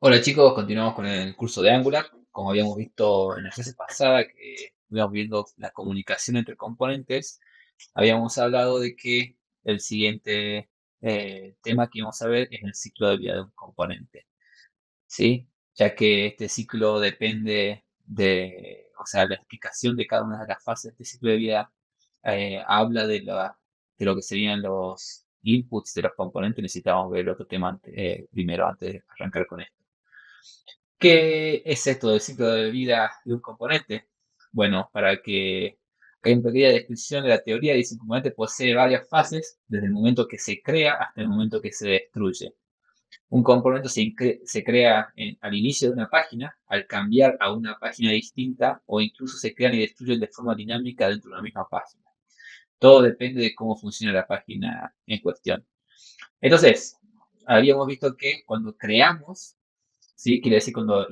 Hola chicos, continuamos con el curso de Angular. Como habíamos visto en la clase pasada, que íbamos viendo la comunicación entre componentes, habíamos hablado de que el siguiente tema que íbamos a ver es el ciclo de vida de un componente, ¿sí? Ya que este ciclo depende de, o sea, la explicación de cada una de las fases de este ciclo de vida habla de lo que serían los inputs de los componentes. Necesitamos ver otro tema primero antes de arrancar con esto. ¿Qué es esto del ciclo de vida de un componente? Bueno, para que haya una pequeña descripción de la teoría, dice un componente posee varias fases, desde el momento que se crea hasta el momento que se destruye. Un componente se crea al inicio de una página, al cambiar a una página distinta, o incluso se crean y destruyen de forma dinámica dentro de una misma página. Todo depende de cómo funciona la página en cuestión. Entonces, habíamos visto que cuando creamos, ¿sí? Quiere decir cuando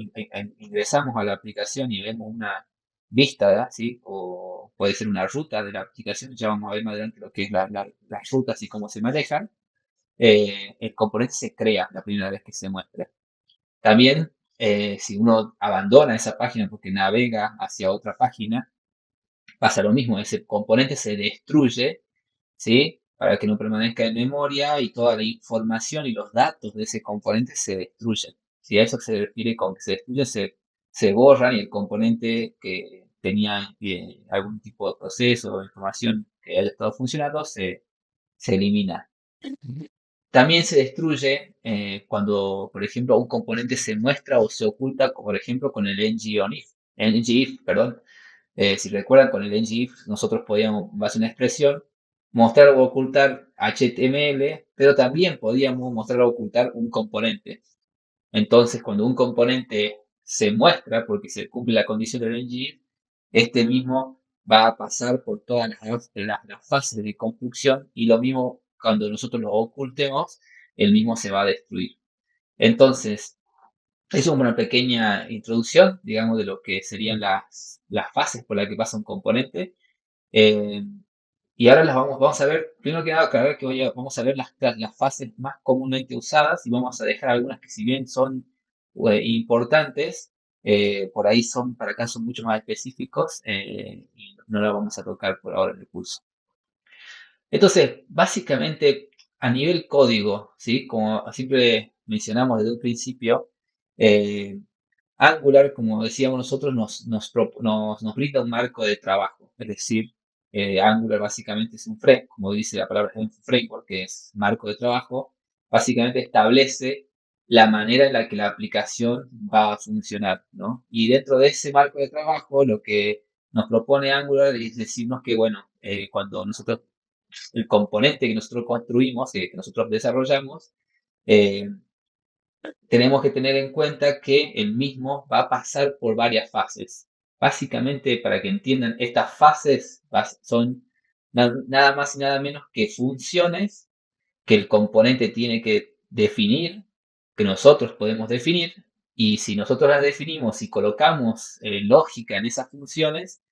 ingresamos a la aplicación y vemos una vista, ¿verdad? ¿Sí? O puede ser una ruta de la aplicación, ya vamos a ver más adelante lo que es las rutas y cómo se manejan. El componente se crea la primera vez que se muestra. También, si uno abandona esa página porque navega hacia otra página, pasa lo mismo, ese componente se destruye, ¿sí? Para que no permanezca en memoria y toda la información y los datos de ese componente se destruyen. Si a eso se refiere con que se destruye, se borran y el componente que tenía algún tipo de proceso o información que haya estado funcionando se elimina. También se destruye cuando, por ejemplo, un componente se muestra o se oculta, por ejemplo, con el ngIf, perdón. Si recuerdan, con el ngIf nosotros podíamos, en base a una expresión, mostrar o ocultar HTML, pero también podíamos mostrar o ocultar un componente. Entonces, cuando un componente se muestra, porque se cumple la condición del ngIf, este mismo va a pasar por todas las fases de construcción, y lo mismo cuando nosotros lo ocultemos, el mismo se va a destruir. Entonces, eso es una pequeña introducción, digamos, de lo que serían las fases por las que pasa un componente. Eh, y ahora vamos a ver, primero que nada, vamos a ver las fases más comúnmente usadas, y vamos a dejar algunas que, si bien son importantes, por ahí son para casos mucho más específicos, y no las vamos a tocar por ahora en el curso. Entonces, básicamente, a nivel código, ¿sí? Como siempre mencionamos desde un principio, eh, Angular, como decíamos nosotros, nos brinda un marco de trabajo. Es decir, Angular básicamente es un framework, como dice la palabra, es un framework, que es marco de trabajo. Básicamente establece la manera en la que la aplicación va a funcionar, ¿no? Y dentro de ese marco de trabajo, lo que nos propone Angular es decirnos que, bueno, cuando nosotros, el componente que nosotros construimos, que nosotros desarrollamos, eh, tenemos que tener en cuenta que el mismo va a pasar por varias fases. Básicamente, para que entiendan, estas fases son nada más y nada menos que funciones que el componente tiene que definir, que nosotros podemos definir, y si nosotros las definimos y colocamos lógica en esas funciones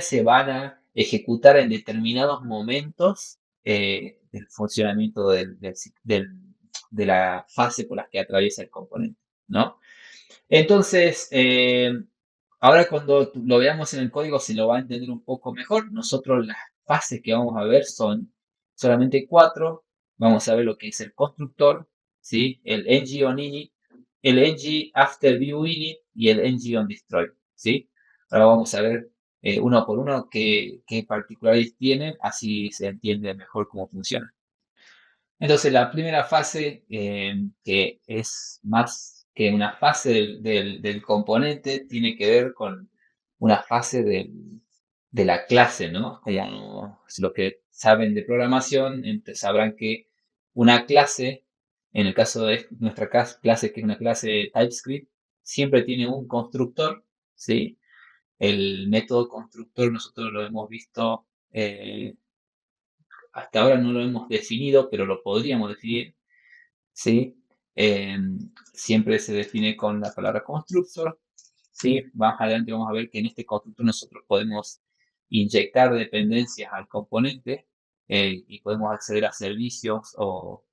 se van a ejecutar en determinados momentos del funcionamiento de la fase por la que atraviesa el componente, ¿no? Entonces, ahora cuando lo veamos en el código se lo va a entender un poco mejor. Nosotros las fases que vamos a ver son solamente cuatro. Vamos a ver lo que es el constructor, ¿sí? El ng-on-init, el ng-after-view-init y el ng-on-destroy, ¿sí? Ahora vamos a ver uno por uno qué particularidades tienen, así se entiende mejor cómo funciona. Entonces, la primera fase, que es más que una fase del componente, tiene que ver con una fase de la clase, ¿no? Si los que saben de programación sabrán que una clase, en el caso de nuestra clase, que es una clase TypeScript, siempre tiene un constructor, ¿sí? El método constructor nosotros lo hemos visto, hasta ahora no lo hemos definido, pero lo podríamos definir, ¿sí? Siempre se define con la palabra constructor, ¿sí? Más adelante vamos a ver que en este constructor nosotros podemos inyectar dependencias al componente, y podemos acceder a servicios, o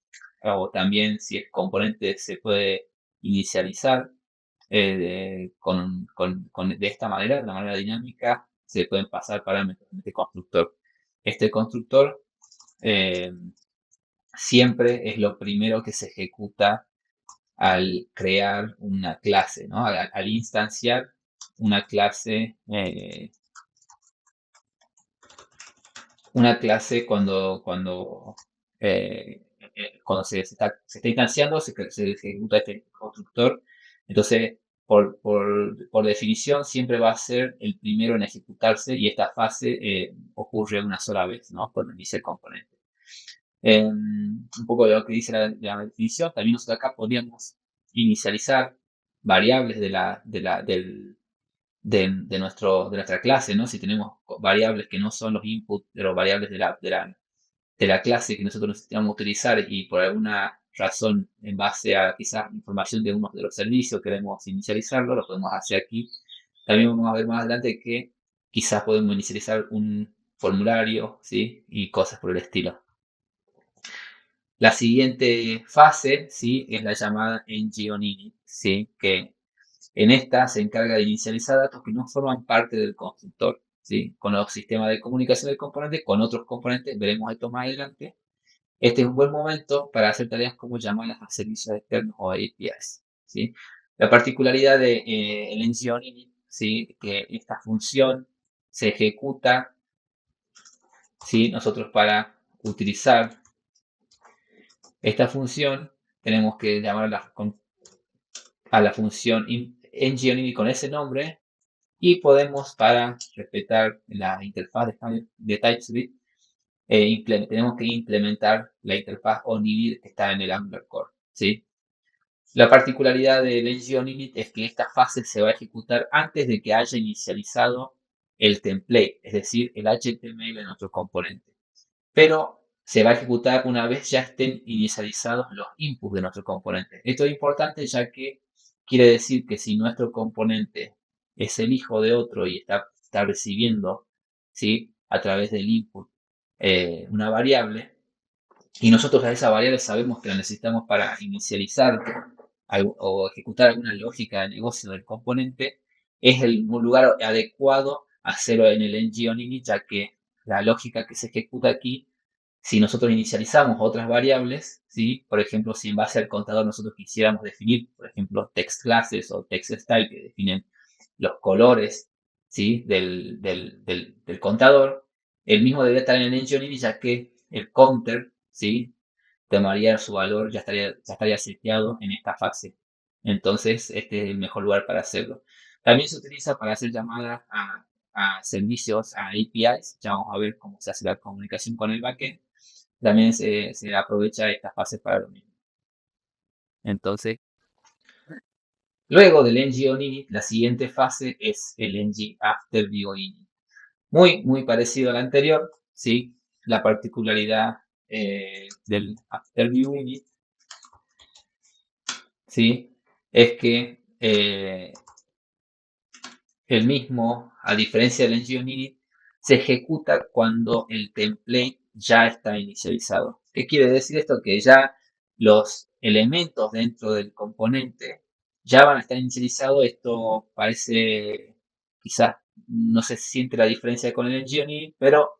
también, si el componente se puede inicializar de esta manera, de una manera dinámica, se pueden pasar parámetros en este constructor. Este constructor eh, siempre es lo primero que se ejecuta al crear una clase, ¿no? Al instanciar una clase cuando se está instanciando, se ejecuta este constructor. Entonces, por definición, siempre va a ser el primero en ejecutarse y esta fase ocurre una sola vez, ¿no? Cuando inicia el componente. Un poco de lo que dice la definición, también nosotros acá podríamos inicializar variables de nuestra clase, ¿no? Si tenemos variables que no son los inputs de las variables de la clase que nosotros necesitamos utilizar y por alguna razón, en base a quizás información de uno de los servicios, queremos inicializarlo, lo podemos hacer aquí. También vamos a ver más adelante que quizás podemos inicializar un formulario, ¿sí? Y cosas por el estilo. La siguiente fase, ¿sí? Es la llamada ng-on-init, ¿sí? Que en esta se encarga de inicializar datos que no forman parte del constructor, ¿sí? Con los sistemas de comunicación del componente, con otros componentes, veremos esto más adelante. Este es un buen momento para hacer tareas como llamadas a servicios externos o APIs, ¿sí? La particularidad de el ng-on-init, ¿sí? Que esta función se ejecuta, ¿sí? Nosotros para utilizar esta función tenemos que llamar a la función ng-on-init con ese nombre y podemos, para respetar la interfaz de TypeScript, tenemos que implementar la interfaz onInit que está en el Angular Core, ¿sí? La particularidad del ng-on-init es que esta fase se va a ejecutar antes de que haya inicializado el template, es decir, el HTML de nuestro componente. Pero se va a ejecutar una vez ya estén inicializados los inputs de nuestro componente. Esto es importante ya que quiere decir que si nuestro componente es el hijo de otro y está recibiendo, ¿sí? A través del input una variable, y nosotros a esa variable sabemos que la necesitamos para inicializar o ejecutar alguna lógica de negocio del componente, es un lugar adecuado hacerlo en el ng-on-init, ya que la lógica que se ejecuta aquí, si nosotros inicializamos otras variables, ¿sí? Por ejemplo, si en base al contador nosotros quisiéramos definir, por ejemplo, text classes o text style que definen los colores, ¿sí? del contador, el mismo debería estar en el ng-on-init, ya que el counter, ¿sí? Tomaría su valor, ya estaría seteado en esta fase. Entonces, este es el mejor lugar para hacerlo. También se utiliza para hacer llamadas a servicios, a APIs. Ya vamos a ver cómo se hace la comunicación con el backend. También se aprovecha esta fase para lo mismo. Entonces, luego del ng-on-init, la siguiente fase es el ng after init. Muy, muy parecido al anterior, ¿sí? La particularidad del after init, ¿sí? Es que el mismo, a diferencia del ng-on-init, se ejecuta cuando el template ya está inicializado. ¿Qué quiere decir esto? Que ya los elementos dentro del componente ya van a estar inicializados. Esto parece, quizás no se siente la diferencia con el ng-on-init, pero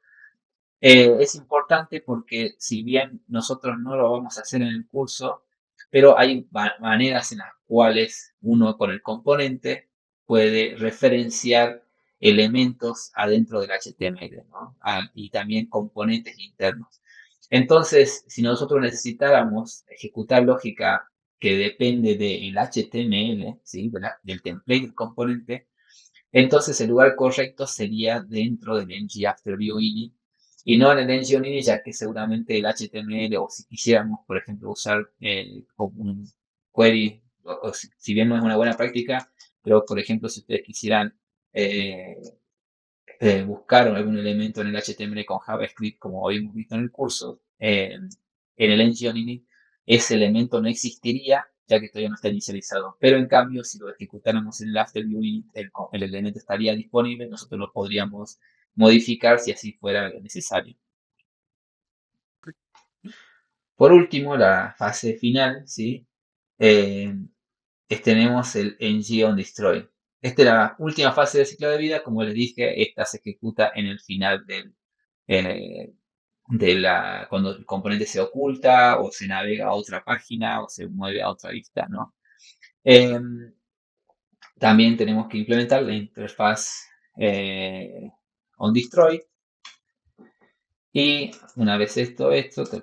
es importante porque si bien nosotros no lo vamos a hacer en el curso, pero hay maneras en las cuales uno con el componente puede referenciar elementos adentro del HTML, ¿no? Y también componentes internos. Entonces, si nosotros necesitáramos ejecutar lógica que depende del HTML, ¿sí? Del template del componente, entonces el lugar correcto sería dentro del ng after init y no en el ng init, ya que seguramente el HTML, o si quisiéramos, por ejemplo, usar un query, o si bien no es una buena práctica, pero por ejemplo, si ustedes quisieran eh, buscar algún elemento en el HTML con JavaScript, como habíamos visto en el curso, en el ng init, ese elemento no existiría, ya que todavía no está inicializado. Pero en cambio, si lo ejecutáramos en el after init, el elemento estaría disponible, nosotros lo podríamos modificar si así fuera necesario. Por último, la fase final, ¿sí? tenemos el ng on destroy. Esta es la última fase del ciclo de vida. Como les dije, esta se ejecuta en el final eh, cuando el componente se oculta o se navega a otra página o se mueve a otra vista, ¿no? También tenemos que implementar la interfaz onDestroy. Y una vez esto,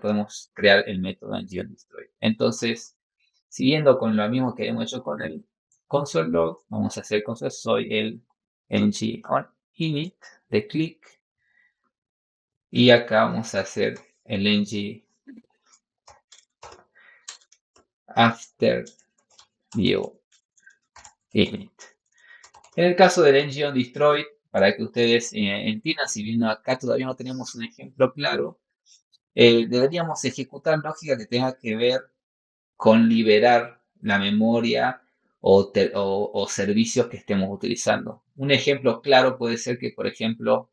podemos crear el método ngOnDestroy. Entonces, siguiendo con lo mismo que hemos hecho con el console log, vamos a hacer console, soy el ngOnInit de click. Y acá vamos a hacer el ng after view init. En el caso del ng onDestroy, para que ustedes entiendan, si bien acá todavía no tenemos un ejemplo claro, deberíamos ejecutar lógica que tenga que ver con liberar la memoria o servicios que estemos utilizando. Un ejemplo claro puede ser que, por ejemplo,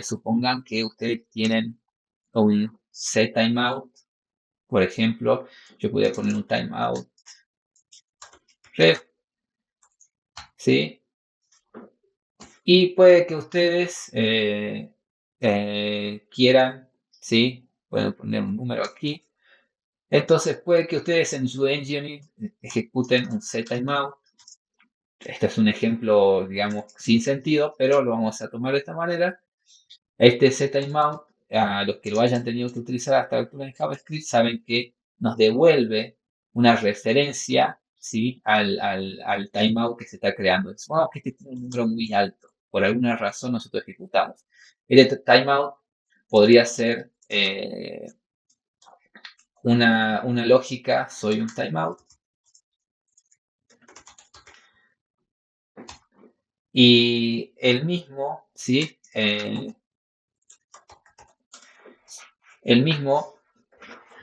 supongan que ustedes tienen un set timeout. Por ejemplo, yo podría poner un timeout ref, ¿sí? Y puede que ustedes quieran, ¿sí? Pueden poner un número aquí. Entonces puede que ustedes en su engine ejecuten un setTimeout. Este es un ejemplo, digamos, sin sentido, pero lo vamos a tomar de esta manera. Este setTimeout, a los que lo hayan tenido que utilizar hasta la altura en JavaScript, saben que nos devuelve una referencia, ¿sí? al timeout que se está creando. Supongamos que este tiene un número muy alto. Por alguna razón nosotros ejecutamos. Este timeout podría ser una lógica, soy un timeout. Y el mismo, ¿sí? El mismo,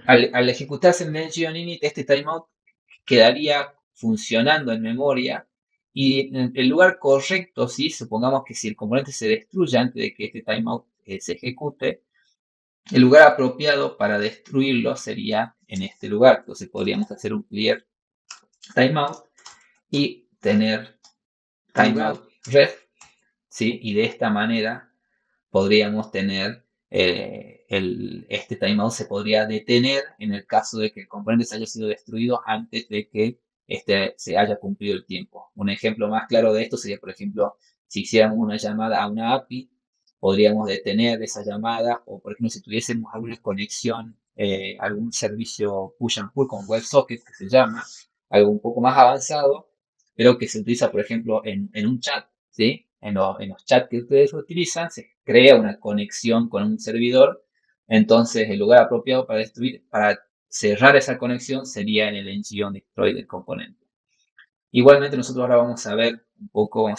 al ejecutarse el ngOnInit, este timeout quedaría funcionando en memoria y en el lugar correcto, ¿sí? Supongamos que si el componente se destruye antes de que este timeout se ejecute, el lugar apropiado para destruirlo sería en este lugar. Entonces podríamos hacer un clear timeout y tener timeout ref, ¿sí? Y de esta manera podríamos tener este timeout se podría detener en el caso de que el componente se haya sido destruido antes de que se haya cumplido el tiempo. Un ejemplo más claro de esto sería, por ejemplo, si hiciéramos una llamada a una API, podríamos detener esa llamada, o por ejemplo, si tuviésemos alguna conexión, algún servicio push and pull con WebSocket, que se llama, algo un poco más avanzado, pero que se utiliza, por ejemplo, en un chat, ¿sí? En los chats que ustedes utilizan, se crea una conexión con un servidor. Entonces, el lugar apropiado para cerrar esa conexión sería en el ng destroy del componente. Igualmente, nosotros ahora vamos a ver un poco,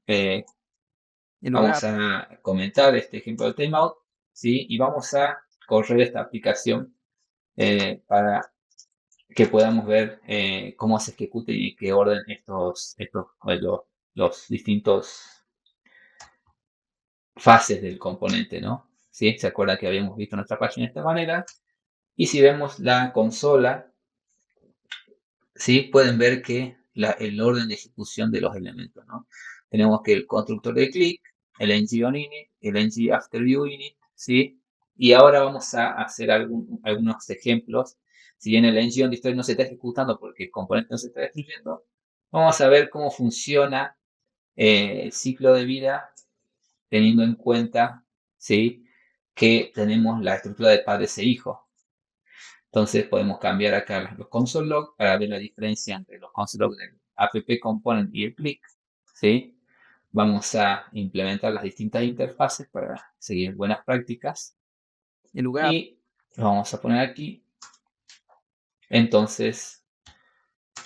eh, vamos a comentar este ejemplo de timeout, ¿sí? Y vamos a correr esta aplicación para que podamos ver cómo se ejecuta y en qué orden los distintos fases del componente, ¿no? ¿Sí? ¿Se acuerda que habíamos visto nuestra página de esta manera? Y si vemos la consola, ¿sí? Pueden ver que el orden de ejecución de los elementos, ¿no? Tenemos que el constructor de click, el ngOnInit, el ngAfterViewInit, ¿sí? Y ahora vamos a hacer algunos ejemplos. Si bien el ngOnDestroy no se está ejecutando porque el componente no se está destruyendo, vamos a ver cómo funciona el ciclo de vida teniendo en cuenta, ¿sí? Que tenemos la estructura de padres e hijos. Entonces podemos cambiar acá los console log para ver la diferencia entre los console log del app component y el click, ¿sí? Vamos a implementar las distintas interfaces para seguir buenas prácticas. Y lo vamos a poner aquí. Entonces,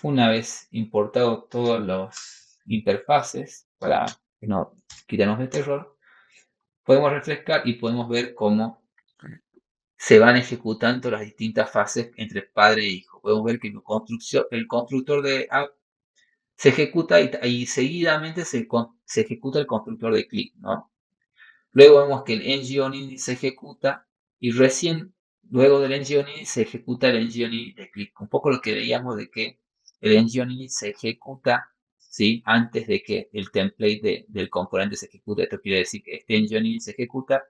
una vez importado todas las interfaces para que no quitarnos este error, podemos refrescar y podemos ver cómo se van ejecutando las distintas fases entre padre e hijo. Podemos ver que el constructor de app se ejecuta y seguidamente se ejecuta el constructor de click, ¿no? Luego vemos que el ngOnInit se ejecuta y recién luego del ngOnInit se ejecuta el ngOnInit de click. Un poco lo que veíamos de que el ng-unit se ejecuta, ¿sí? Antes de que el template del componente se ejecute. Esto quiere decir que este ng-unit se ejecuta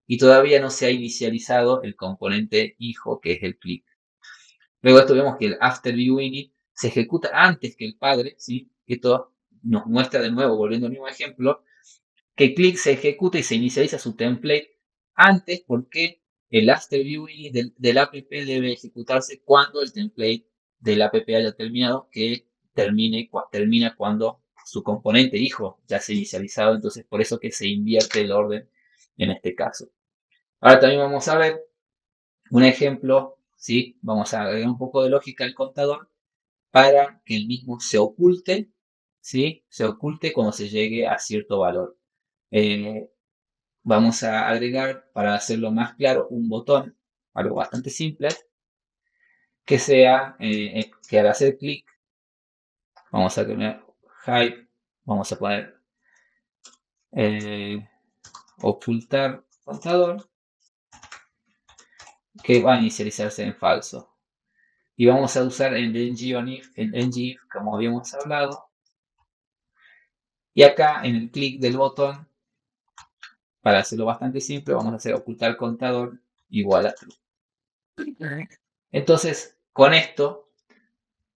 y todavía no se ha inicializado el componente hijo, que es el click. Luego esto vemos que el afterViewInit se ejecuta antes que el padre, ¿sí? Esto nos muestra de nuevo, volviendo al mismo ejemplo, que el click se ejecuta y se inicializa su template antes porque el afterViewInit del app debe ejecutarse cuando el template del app haya terminado, que termina cuando su componente hijo ya se ha inicializado. Entonces por eso que se invierte el orden en este caso. Ahora también vamos a ver un ejemplo, ¿sí? Vamos a agregar un poco de lógica al contador para que el mismo se oculte, ¿sí? Se oculte cuando se llegue a cierto valor. Vamos a agregar, para hacerlo más claro, un botón, algo bastante simple, que sea, que al hacer clic, vamos a poner hide, vamos a poner ocultar contador, que va a inicializarse en falso. Y vamos a usar el ngIf, como habíamos hablado. Y acá en el clic del botón, para hacerlo bastante simple, vamos a hacer ocultar contador igual a true. Entonces, con esto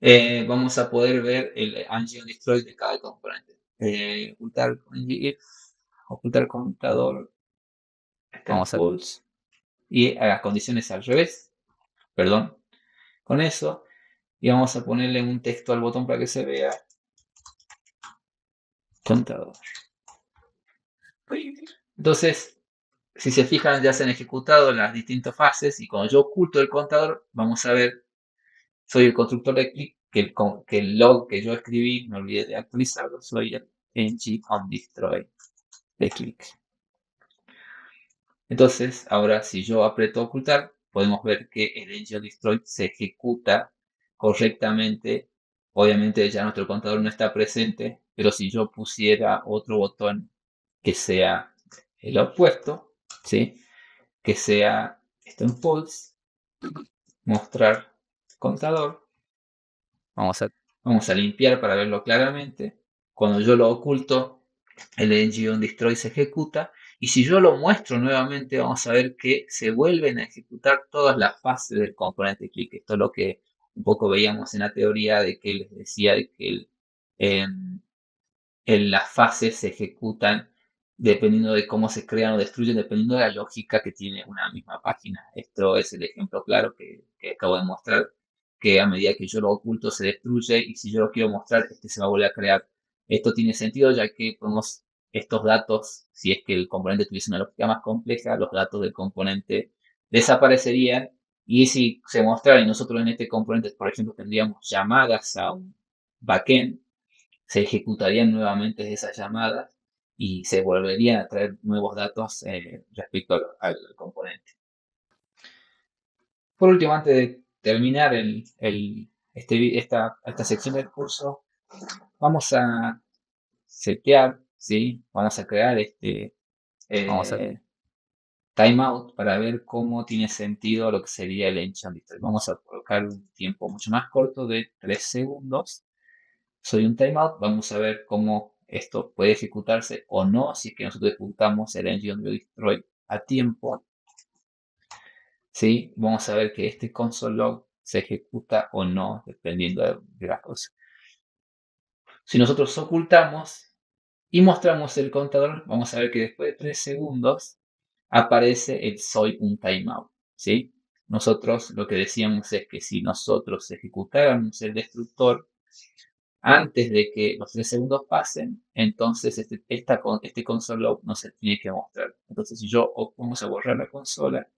vamos a poder ver el ng-destroy de cada componente. Ocultar ngIf, ocultar contador, vamos a false. Y a las condiciones al revés, perdón, con eso. Y vamos a ponerle un texto al botón para que se vea. Contador. Entonces, si se fijan, ya se han ejecutado las distintas fases y cuando yo oculto el contador, vamos a ver, soy el constructor de click, que el log que yo escribí, me olvidé de actualizarlo, soy el ng-onDestroy de click. Entonces, ahora si yo aprieto ocultar, podemos ver que el ng-onDestroy se ejecuta correctamente. Obviamente ya nuestro contador no está presente, pero si yo pusiera otro botón que sea el opuesto, ¿sí? Que sea esto en false, mostrar contador, vamos a limpiar para verlo claramente. Cuando yo lo oculto, el ng-onDestroy se ejecuta, y si yo lo muestro nuevamente, vamos a ver que se vuelven a ejecutar todas las fases del componente click. Esto es lo que un poco veíamos en la teoría de que les decía de que las fases se ejecutan dependiendo de cómo se crean o destruyen, dependiendo de la lógica que tiene una misma página. Esto es el ejemplo claro que acabo de mostrar, que a medida que yo lo oculto se destruye, y si yo lo quiero mostrar, se va a volver a crear. Esto tiene sentido ya que podemos, estos datos, si es que el componente tuviese una lógica más compleja, los datos del componente desaparecerían, y si se mostrara y nosotros en este componente, por ejemplo, tendríamos llamadas a un backend, se ejecutarían nuevamente esas llamadas y se volverían a traer nuevos datos respecto al componente. Por último, antes de terminar esta sección del curso, vamos a setear, ¿sí? Vamos a crear timeout para ver cómo tiene sentido lo que sería el ng-onDestroy. Vamos a colocar un tiempo mucho más corto de 3 segundos. Soy un timeout, vamos a ver cómo esto puede ejecutarse o no si es que nosotros ejecutamos el ng-onDestroy a tiempo. ¿Sí? Vamos a ver que este console log se ejecuta o no dependiendo de las cosas. Si nosotros ocultamos y mostramos el contador, vamos a ver que después de 3 segundos aparece el soy un timeout. ¿Sí? Nosotros lo que decíamos es que si nosotros ejecutáramos el destructor antes de que los 3 segundos pasen, entonces este console log no se tiene que mostrar. Entonces, si yo vamos a borrar la consola,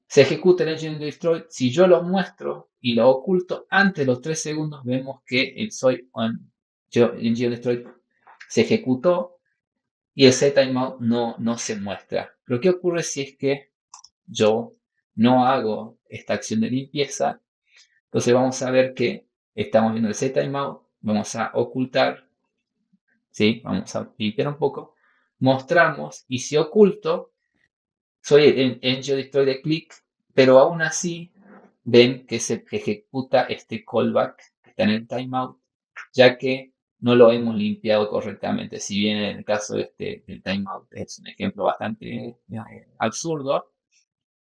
se ejecuta el ng-onDestroy. Si yo lo muestro y lo oculto antes de los 3 segundos, vemos que el ng-onDestroy se ejecutó y el setTimeout no se muestra. Pero ¿qué ocurre si es que yo no hago esta acción de limpieza? Entonces vamos a ver que estamos viendo el setTimeout, vamos a ocultar, ¿sí? Vamos a limpiar un poco, mostramos, y si oculto, soy el ng-onDestroy de click, pero aún así ven que se ejecuta este callback que está en el timeout, ya que no lo hemos limpiado correctamente. Si bien en el caso de del timeout es un ejemplo bastante absurdo,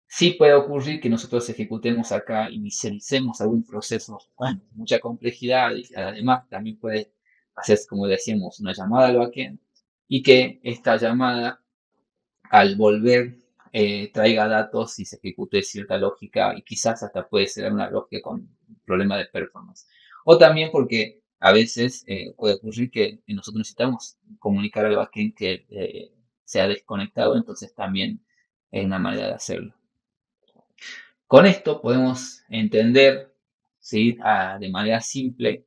sí puede ocurrir que nosotros ejecutemos acá, inicialicemos algún proceso con mucha complejidad y además también puede hacer, como decíamos, una llamada al backend y que esta llamada al volver traiga datos y se ejecute cierta lógica y quizás hasta puede ser una lógica con problema de performance. O también porque a veces puede ocurrir que nosotros necesitamos comunicar al backend que se ha desconectado, entonces también es una manera de hacerlo. Con esto podemos entender, ¿sí? De manera simple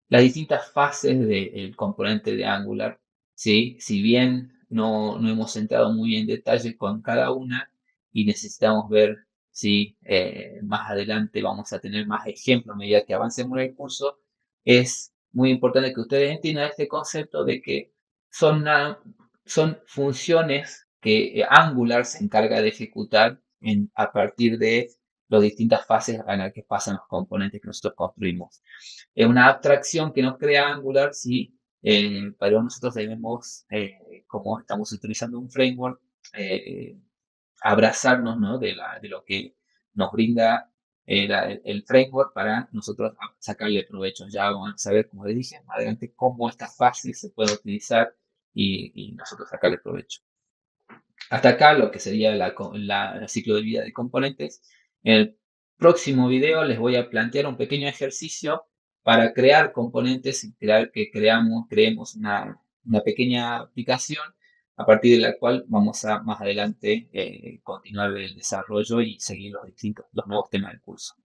las distintas fases del componente de Angular, ¿sí? Si bien no hemos entrado muy en detalle con cada una y necesitamos ver si más adelante vamos a tener más ejemplos a medida que avancemos en el curso, es muy importante que ustedes entiendan este concepto de que son, son funciones que Angular se encarga de ejecutar a partir de las distintas fases en las que pasan los componentes que nosotros construimos. Es una abstracción que nos crea Angular, sí, pero nosotros debemos, como estamos utilizando un framework, eh, abrazarnos, ¿no? De lo que nos brinda el framework para nosotros sacarle provecho. Ya vamos a ver, como les dije, más adelante cómo esta fácil se puede utilizar y nosotros sacarle provecho. Hasta acá lo que sería el ciclo de vida de componentes. En el próximo video les voy a plantear un pequeño ejercicio para crear componentes y creemos una pequeña aplicación a partir de la cual vamos a más adelante continuar el desarrollo y seguir los nuevos temas del curso.